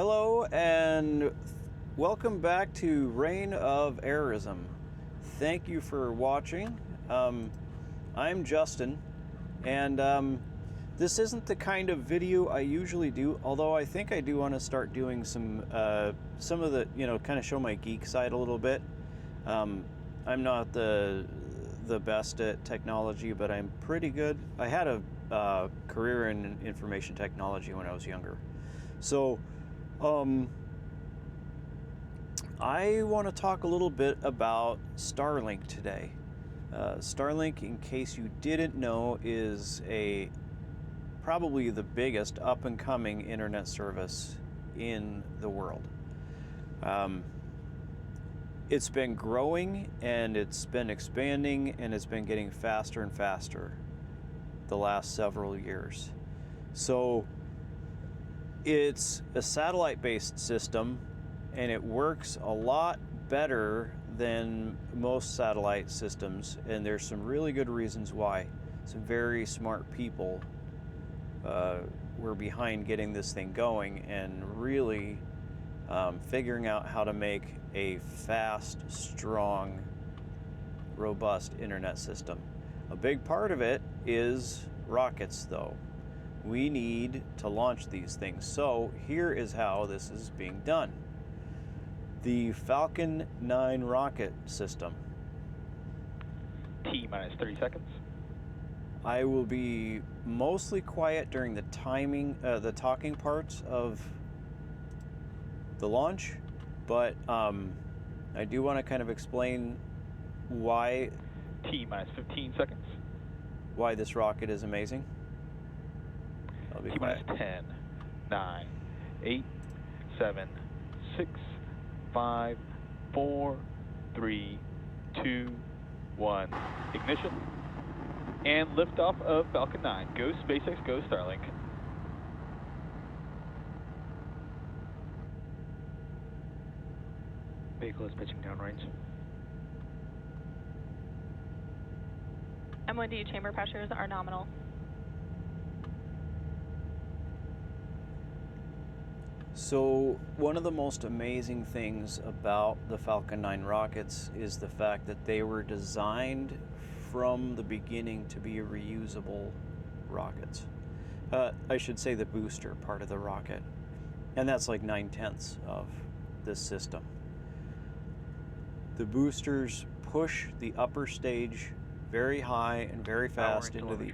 Hello and welcome back to Reign of Errorism. Thank you for watching. I'm Justin, and this isn't the kind of video I usually do, although I think I do want to start doing some of the, kind of show my geek side a little bit. I'm not the best at technology, but I'm pretty good. I had a career in information technology when I was younger. So I want to talk a little bit about Starlink today. Starlink, in case you didn't know, is probably the biggest up-and-coming internet service in the world. It's been growing and it's been expanding and it's been getting faster and faster the last several years. So it's a satellite-based system, and it works a lot better than most satellite systems, and there's some really good reasons why. Some very smart people were behind getting this thing going and really figuring out how to make a fast, strong, robust internet system. A big part of it is rockets, though. We need to launch these things. So here is how this is being done. The Falcon 9 rocket system. T-minus 30 seconds. I will be mostly quiet during the talking parts of the launch, but I do want to kind of explain why T-minus 15 seconds. Why this rocket is amazing. I'll be quiet. 10, 9, 8, 7, 6, 5, 4, 3, 2, 1. Ignition. And liftoff of Falcon 9. Go SpaceX, go Starlink. Vehicle is pitching downrange. M1D chamber pressures are nominal. So one of the most amazing things about the Falcon 9 rockets is the fact that they were designed from the beginning to be reusable rockets. I should say the booster part of the rocket. And that's like 9/10 of this system. The boosters push the upper stage very high and very fast into the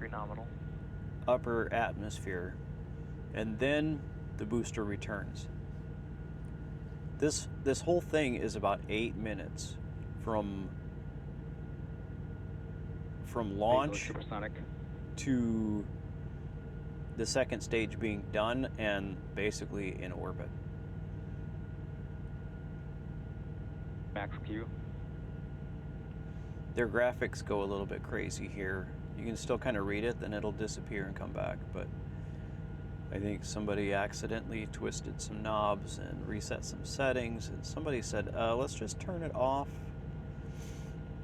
upper atmosphere, and then the booster returns. This whole thing is about 8 minutes from launch to the second stage being done and basically in orbit. Max Q. Their graphics go a little bit crazy here. You can still kind of read it, then it'll disappear and come back, but I think somebody accidentally twisted some knobs and reset some settings, and somebody said, let's just turn it off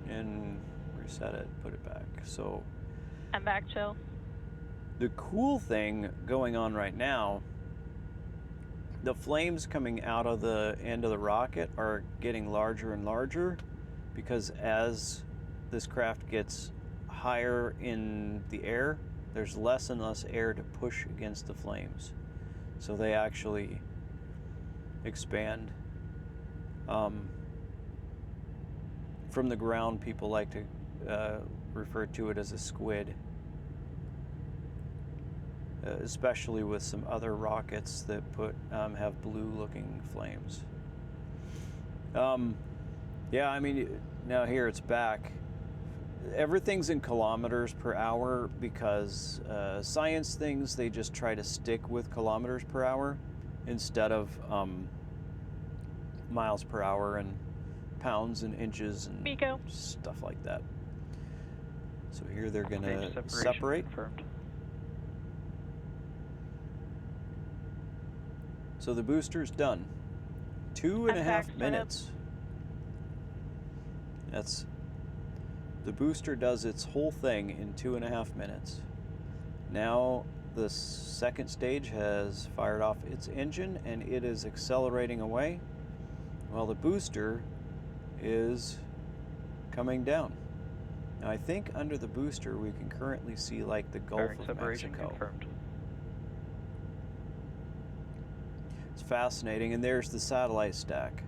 and reset it, put it back. So I'm back, chill. The cool thing going on right now, the flames coming out of the end of the rocket are getting larger and larger, because as this craft gets higher in the air, there's less and less air to push against the flames. So they actually expand. From the ground, people like to refer to it as a squid. Especially with some other rockets that have blue-looking flames. Yeah, I mean, now here it's back. Everything's in kilometers per hour because science things, they just try to stick with kilometers per hour instead of miles per hour and pounds and inches and stuff like that. So here they're going to separate. Confirmed. So the booster's done. 2.5 minutes. The booster does its whole thing in 2.5 minutes. Now the second stage has fired off its engine and it is accelerating away while the booster is coming down. Now I think under the booster we can currently see like the Gulf Bearing of separation Mexico. confirmed. It's fascinating, and there's the satellite stack.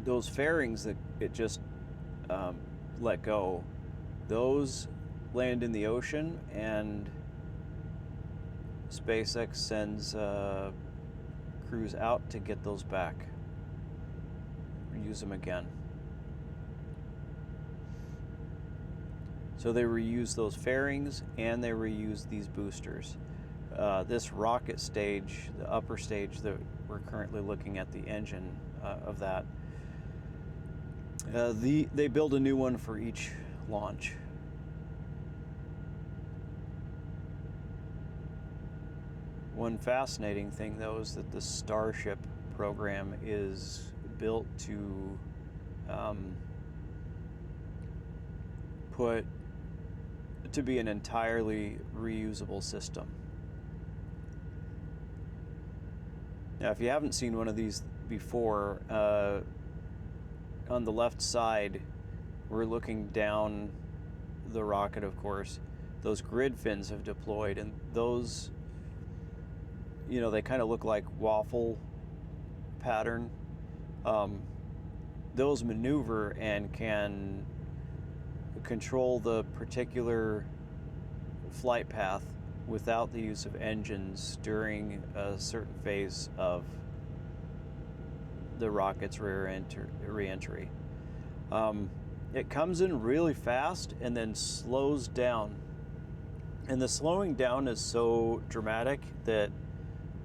Those fairings that it just let go, those land in the ocean, and SpaceX sends crews out to get those back, reuse them again. So they reuse those fairings and they reuse these boosters. This rocket stage, the upper stage that we're currently looking at, the engine of that, they build a new one for each launch. One fascinating thing, though, is that the Starship program is built to be an entirely reusable system. Now, if you haven't seen one of these before, on the left side, we're looking down the rocket, of course. Those grid fins have deployed, and those, you know, they kind of look like waffle pattern. Those maneuver and can control the particular flight path without the use of engines during a certain phase of the rocket's re-entry. It comes in really fast and then slows down. And the slowing down is so dramatic that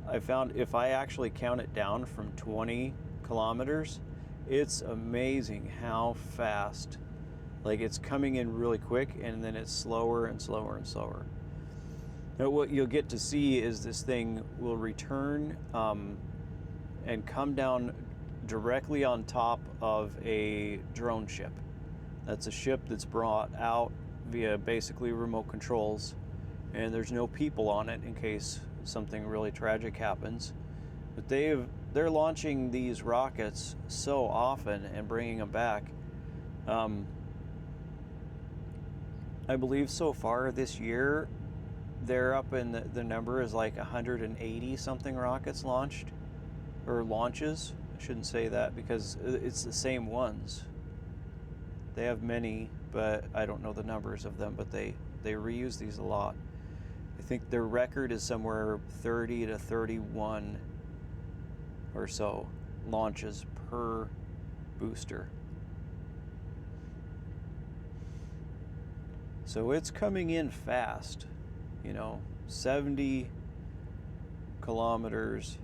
I found if I actually count it down from 20 kilometers, it's amazing how fast. Like, it's coming in really quick and then it's slower and slower and slower. Now, what you'll get to see is this thing will return and come down directly on top of a drone ship. That's a ship that's brought out via basically remote controls, and there's no people on it in case something really tragic happens. But they're launching these rockets so often and bringing them back. I believe so far this year, they're up in the number is like 180 something rockets launched, or launches. I shouldn't say that because it's the same ones. They have many, but I don't know the numbers of them, but they reuse these a lot. I think their record is somewhere 30 to 31 or so launches per booster. So it's coming in fast, you know, 70 kilometers,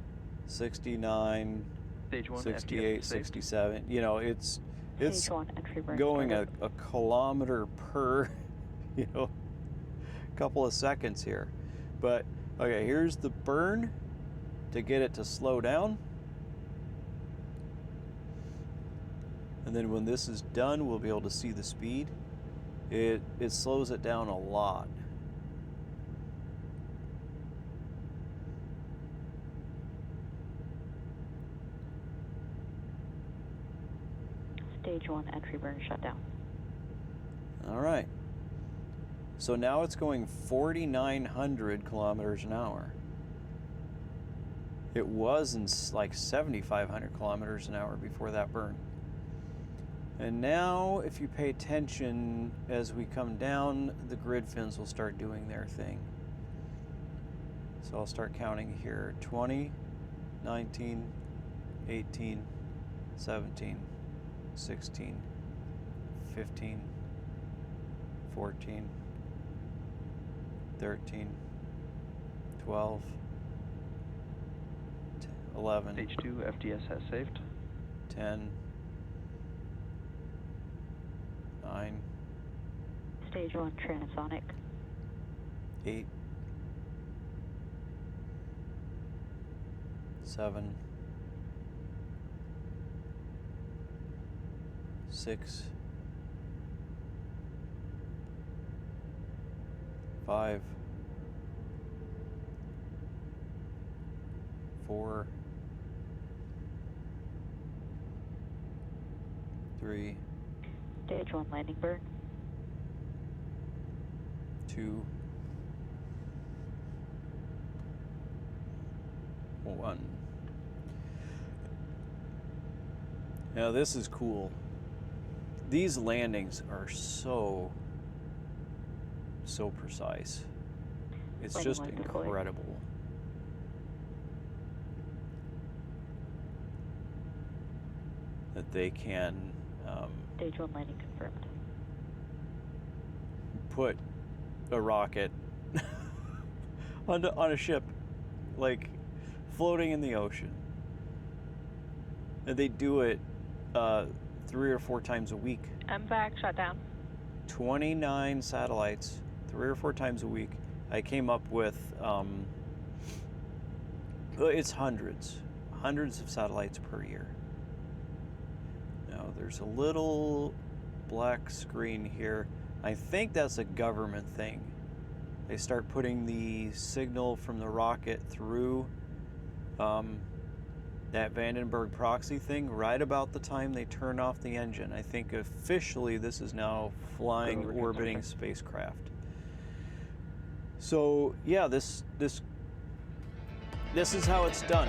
69, Stage 1, 68, FTS safe. 67. You know, it's Stage 1, entry burn going a started. kilometer per, you know, couple of seconds here. But, okay, here's the burn to get it to slow down. And then when this is done, we'll be able to see the speed. It slows it down a lot. Stage 1, entry burn shut down. All right. So now it's going 4,900 kilometers an hour. It was in like 7,500 kilometers an hour before that burn. And now, if you pay attention, as we come down, the grid fins will start doing their thing. So I'll start counting here. 20, 19, 18, 17, 16, 15, 14, 13, 12, 11, Stage 2, FTS has saved. 10, 9, Stage 1, transonic. 8, 7, 6, 5, 4, 3, Stage 1 landing burn. 2, 1. Now this is cool. These landings are so precise. It's Landing just light deployed. incredible. That they can Stage 1 landing confirmed. put a rocket on a ship, like floating in the ocean. And they do it 3 or 4 times a week. MVAC shut down. 29 satellites, 3 or 4 times a week. I came up with, it's hundreds of satellites per year. Now there's a little black screen here. I think that's a government thing. They start putting the signal from the rocket through that Vandenberg proxy thing right about the time they turn off the engine. I think officially this is now flying orbiting spacecraft. So yeah, this is how it's done.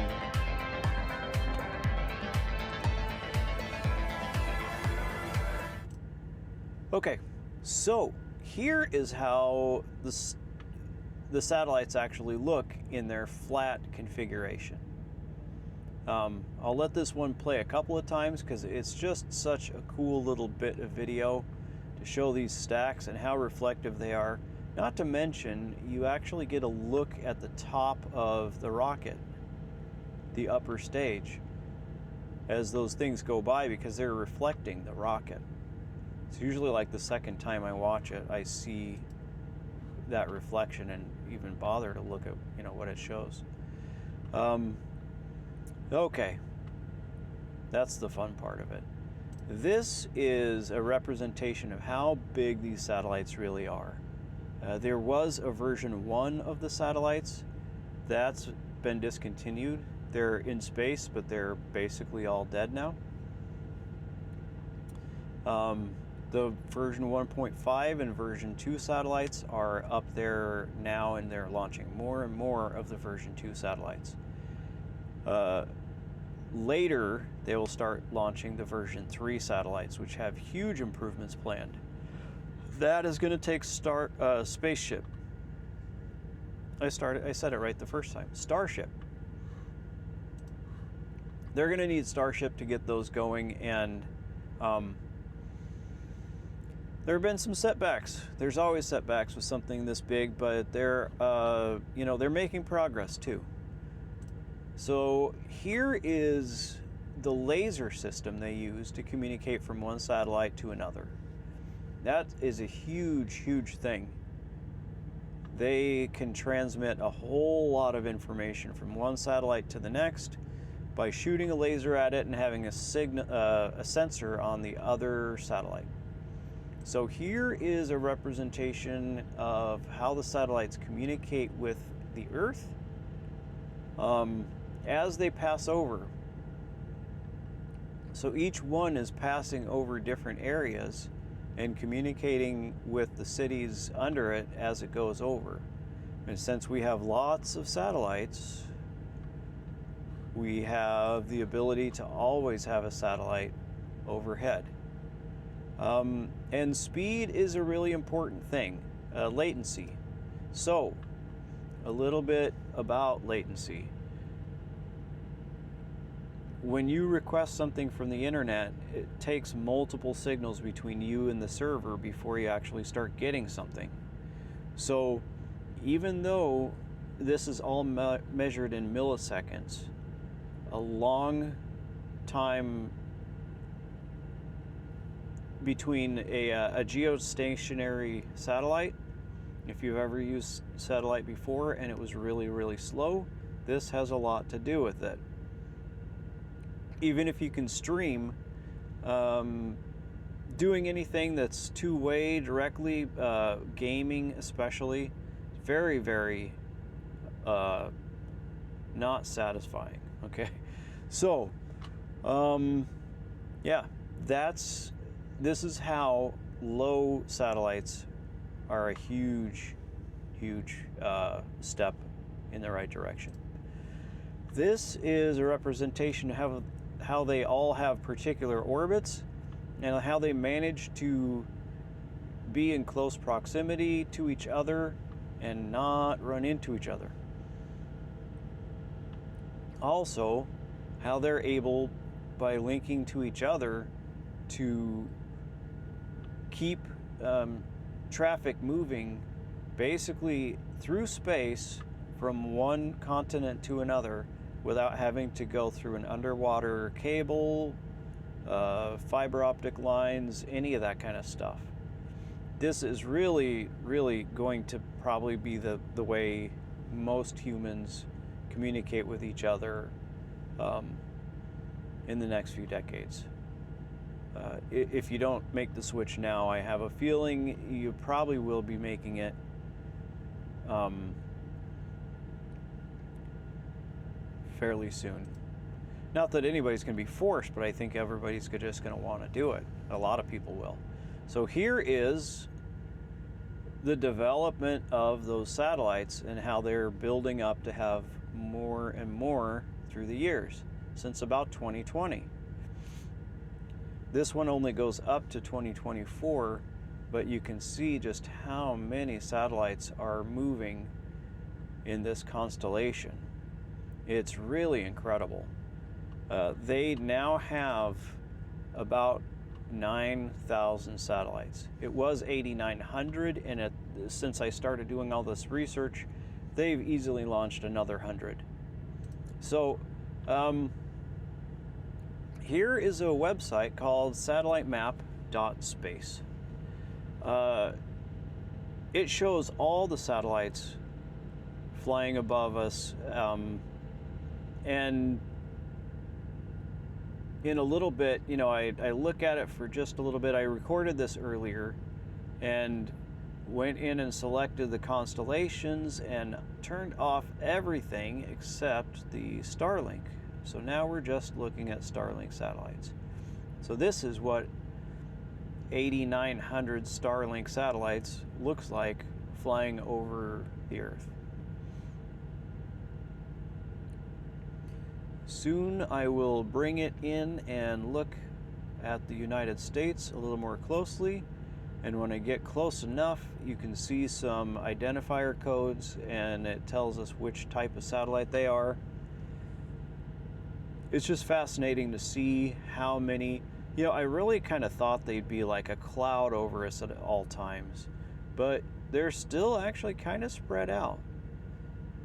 Okay, so here is how the satellites actually look in their flat configuration. I'll let this one play a couple of times because it's just such a cool little bit of video to show these stacks and how reflective they are. Not to mention, you actually get a look at the top of the rocket, the upper stage, as those things go by because they're reflecting the rocket. It's usually like the second time I watch it, I see that reflection and even bother to look at, what it shows. Okay, that's the fun part of it. This is a representation of how big these satellites really are. There was a version 1 of the satellites that's been discontinued. They're in space, but they're basically all dead now. The version 1.5 and version 2 satellites are up there now, and they're launching more and more of the version 2 satellites. Later, they will start launching the version 3 satellites, which have huge improvements planned. That is going to take Spaceship. I said it right the first time. Starship. They're going to need Starship to get those going, and there have been some setbacks. There's always setbacks with something this big, but they're making progress too. So here is the laser system they use to communicate from one satellite to another. That is a huge, huge thing. They can transmit a whole lot of information from one satellite to the next by shooting a laser at it and having a sensor on the other satellite. So here is a representation of how the satellites communicate with the Earth as they pass over. So each one is passing over different areas and communicating with the cities under it as it goes over. And since we have lots of satellites, we have the ability to always have a satellite overhead. And speed is a really important thing, latency. So, a little bit about latency. When you request something from the internet, it takes multiple signals between you and the server before you actually start getting something. So, even though this is all measured in milliseconds, a long time between a geostationary satellite, if you've ever used satellite before and it was really, really slow, this has a lot to do with it. Even if you can stream, doing anything that's two-way directly, gaming especially, very, very not satisfying. Okay, so yeah, this is how low satellites are a huge step in the right direction. This is a representation of how they all have particular orbits and how they manage to be in close proximity to each other and not run into each other. Also, how they're able, by linking to each other, to keep traffic moving basically through space from one continent to another without having to go through an underwater cable, fiber optic lines, any of that kind of stuff. This is really going to probably be the way most humans communicate with each other in the next few decades. If you don't make the switch now, I have a feeling you probably will be making it fairly soon. Not that anybody's going to be forced, but I think everybody's just going to want to do it. A lot of people will. So here is the development of those satellites and how they're building up to have more and more through the years, since about 2020. This one only goes up to 2024, but you can see just how many satellites are moving in this constellation. It's really incredible. They now have about 9,000 satellites. It was 8,900, and since I started doing all this research, they've easily launched another 100. So here is a website called satellitemap.space. It shows all the satellites flying above us, and in a little bit, I look at it for just a little bit. I recorded this earlier and went in and selected the constellations and turned off everything except the Starlink. So now we're just looking at Starlink satellites. So this is what 8,900 Starlink satellites looks like flying over the Earth. Soon I will bring it in and look at the United States a little more closely, and when I get close enough, you can see some identifier codes and it tells us which type of satellite they are. It's just fascinating to see how many. I really kind of thought they'd be like a cloud over us at all times, but they're still actually kind of spread out.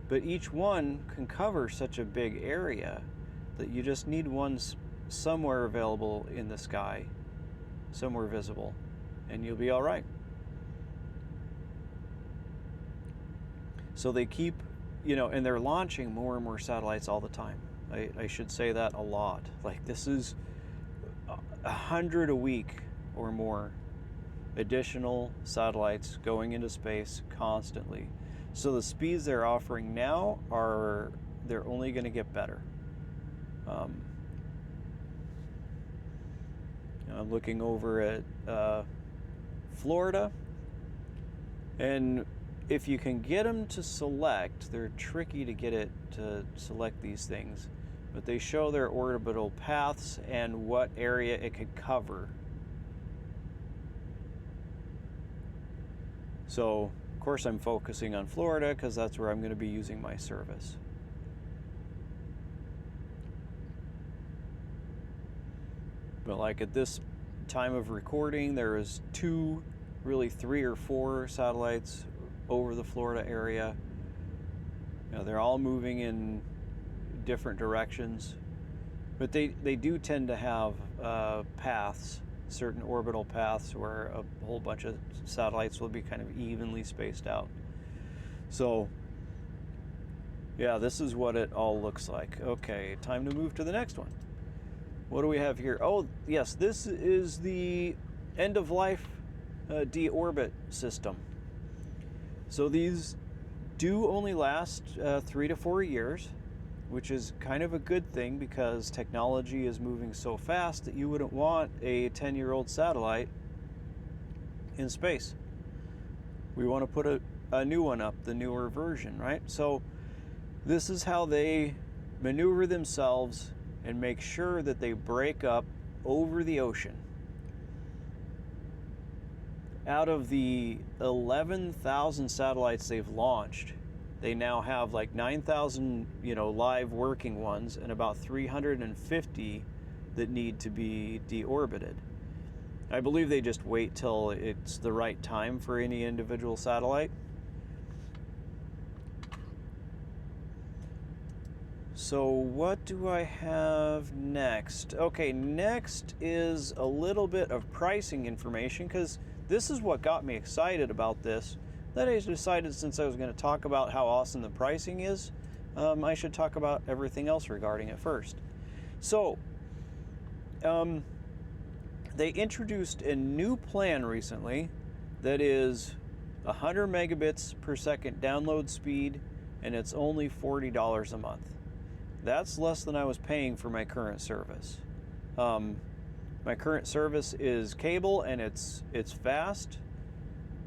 But each one can cover such a big area that you just need one somewhere available in the sky, somewhere visible, and you'll be all right. So they keep, and they're launching more and more satellites all the time. I should say that a lot. Like, this is 100 a week or more additional satellites going into space constantly. So the speeds they're offering now they're only going to get better. I'm looking over at Florida, and if you can get them to select, they're tricky to get it to select these things, but they show their orbital paths and what area it could cover. So, of course, I'm focusing on Florida because that's where I'm going to be using my service. But like at this time of recording, there is 2, really 3 or 4 satellites over the Florida area. They're all moving in different directions, but they do tend to have paths, certain orbital paths where a whole bunch of satellites will be kind of evenly spaced out. So yeah, this is what it all looks like. Okay, time to move to the next one. What do we have here? Oh, yes, this is the end-of-life deorbit system. So these do only last 3 to 4 years, which is kind of a good thing because technology is moving so fast that you wouldn't want a 10-year-old satellite in space. We want to put a new one up, the newer version, right? So this is how they maneuver themselves and make sure that they break up over the ocean. Out of the 11,000 satellites they've launched, they now have like 9,000, live working ones and about 350 that need to be deorbited. I believe they just wait till it's the right time for any individual satellite. So what do I have next? Okay, next is a little bit of pricing information, because this is what got me excited about this. Then I decided, since I was going to talk about how awesome the pricing is, I should talk about everything else regarding it first. So, they introduced a new plan recently that is 100 megabits per second download speed, and it's only $40 a month. That's less than I was paying for my current service. My current service is cable, and it's fast,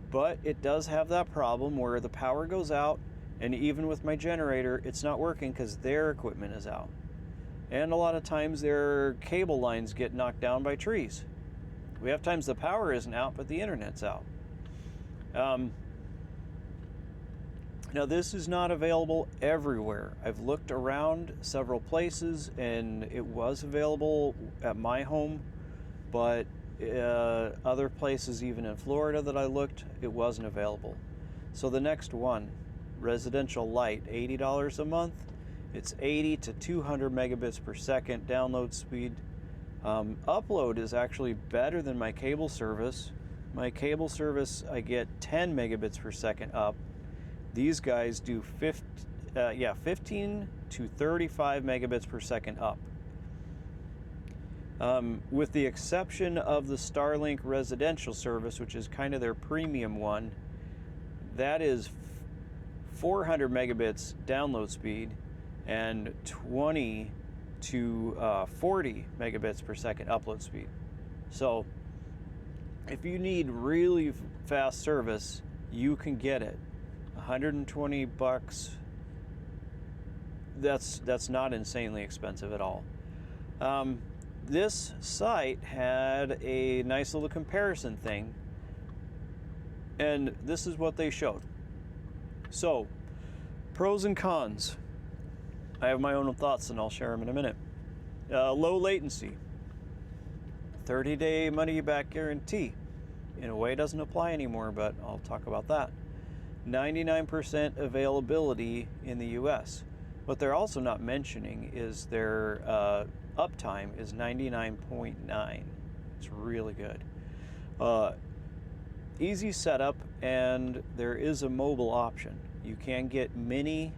but it does have that problem where the power goes out, and even with my generator, it's not working because their equipment is out. And a lot of times their cable lines get knocked down by trees. We have times the power isn't out, but the internet's out. Now, this is not available everywhere. I've looked around several places, and it was available at my home, but other places, even in Florida that I looked, it wasn't available. So the next one, Residential Lite, $80 a month. It's 80 to 200 megabits per second download speed. Upload is actually better than my cable service. My cable service, I get 10 megabits per second up. These guys do 15 to 35 megabits per second up. With the exception of the Starlink residential service, which is kind of their premium one, that is 400 megabits download speed and 20 to 40 megabits per second upload speed. So if you need really fast service, you can get it. $120. That's not insanely expensive at all. This site had a nice little comparison thing, and this is what they showed. So, pros and cons. I have my own thoughts, and I'll share them in a minute. Low latency. 30-day money-back guarantee. In a way, it doesn't apply anymore, but I'll talk about that. 99% availability in the US. What they're also not mentioning is their uptime is 99.9. It's really good. Easy setup, and there is a mobile option. You can get mini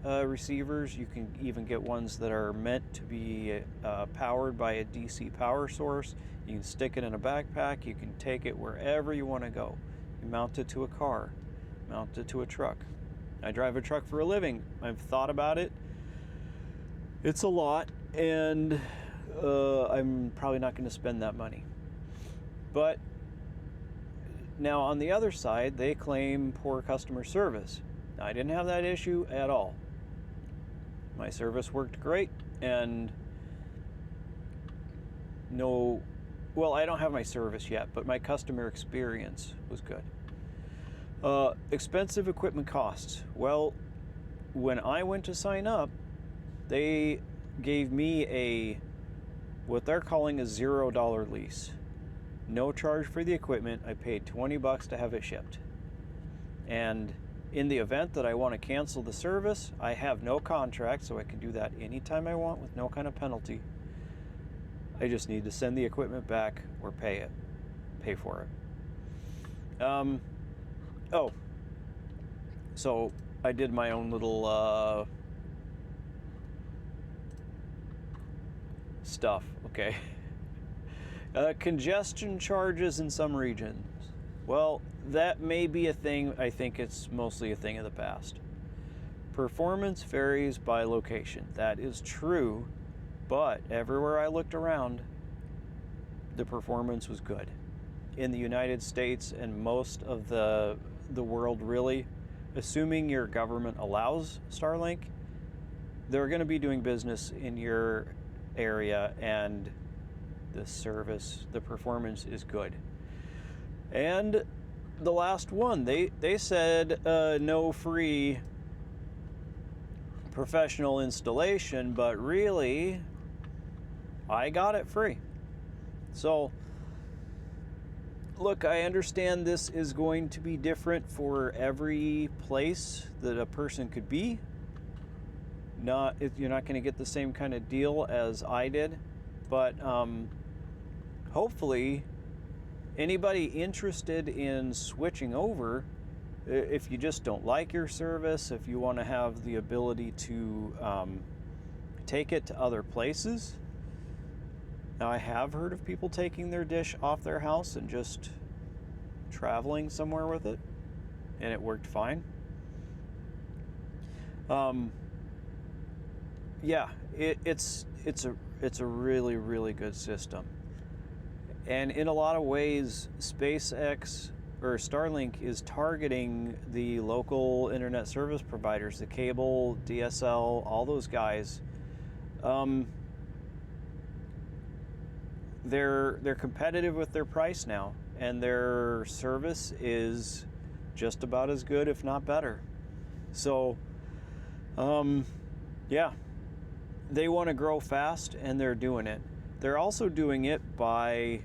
receivers. You can even get ones that are meant to be powered by a DC power source. You can stick it in a backpack. You can take it wherever you want to go. You mount it to a car, mount it to a truck. I drive a truck for a living. I've thought about it. It's a lot, and I'm probably not going to spend that money. But now on the other side, they claim poor customer service. I didn't have that issue at all. My service worked great, and I don't have my service yet, but my customer experience was good. Expensive equipment costs. Well, when I went to sign up, they gave me what they're calling a $0 lease. No charge for the equipment. I paid $20 to have it shipped. And in the event that I want to cancel the service, I have no contract, so I can do that anytime I want with no kind of penalty. I just need to send the equipment back or pay for it. So I did my own little stuff, okay. Congestion charges in some regions. Well, that may be a thing. I think it's mostly a thing of the past. Performance varies by location. That is true, but everywhere I looked around, the performance was good. In the United States and most of the world, really, assuming your government allows Starlink, they're going to be doing business in your area, and the performance is good. And the last one, they said no free professional installation, but really, I got it free. So, look, I understand this is going to be different for every place that a person could be. You're not going to get the same kind of deal as I did, but hopefully anybody interested in switching over, if you just don't like your service, if you want to have the ability to take it to other places. Now, I have heard of people taking their dish off their house and just traveling somewhere with it, and it worked fine. Yeah, it's a really, really good system. And in a lot of ways, SpaceX or Starlink is targeting the local internet service providers, the cable, DSL, all those guys. They're competitive with their price now, and their service is just about as good, if not better. So, yeah, they want to grow fast, and they're doing it. They're also doing it by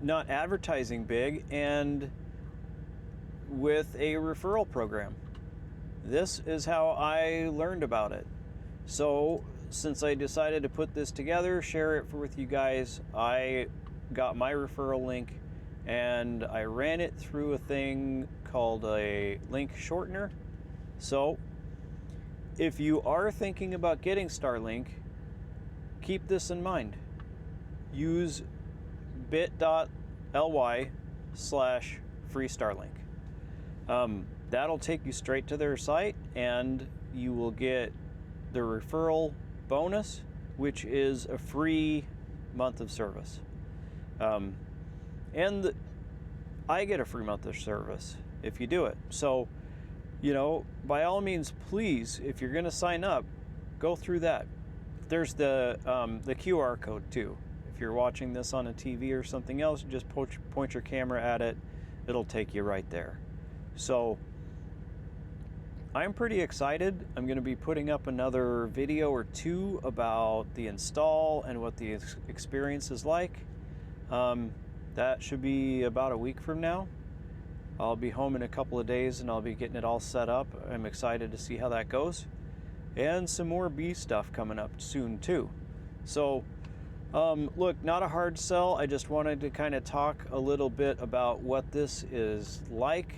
not advertising big and with a referral program. This is how I learned about it. So, since I decided to put this together, share it with you guys, I got my referral link and I ran it through a thing called a link shortener. So, if you are thinking about getting Starlink, keep this in mind. Use bit.ly/free Starlink. That'll take you straight to their site, and you will get the referral bonus, which is a free month of service. And I get a free month of service if you do it. So, by all means, please, if you're going to sign up, go through that. There's the QR code too. If you're watching this on a TV or something else, just point your camera at it. It'll take you right there. So, I'm pretty excited. I'm going to be putting up another video or two about the install and what the experience is like. That should be about a week from now. I'll be home in a couple of days and I'll be getting it all set up. I'm excited to see how that goes. And some more bee stuff coming up soon too. So, look, not a hard sell. I just wanted to kind of talk a little bit about what this is like,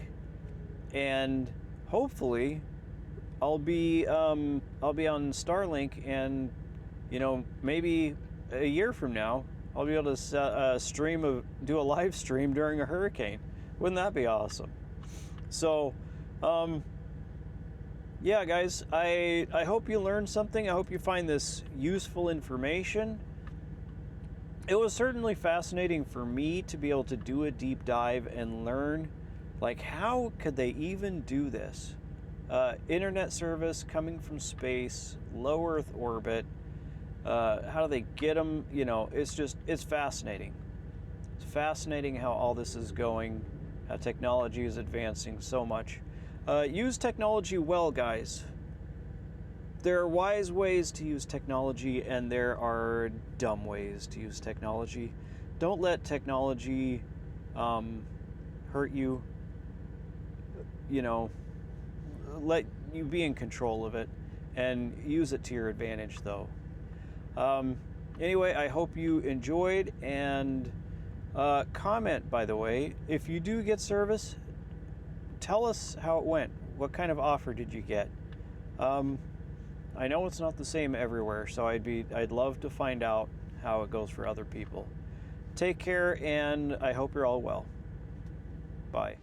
and hopefully I'll be on Starlink, and maybe a year from now I'll be able to do a live stream during a hurricane. Wouldn't that be awesome? So, yeah, guys, I hope you learned something. I hope you find this useful information. It was certainly fascinating for me to be able to do a deep dive and learn, how could they even do this? Internet service coming from space, low Earth orbit, how do they get them? It's fascinating. It's fascinating how all this is going, how technology is advancing so much. Use technology well, guys. There are wise ways to use technology, and there are dumb ways to use technology. Don't let technology hurt you. Let you be in control of it, and use it to your advantage, though. Anyway, I hope you enjoyed, and comment, by the way, if you do get service, tell us how it went. What kind of offer did you get? I know it's not the same everywhere, so I'd love to find out how it goes for other people. Take care, and I hope you're all well. Bye.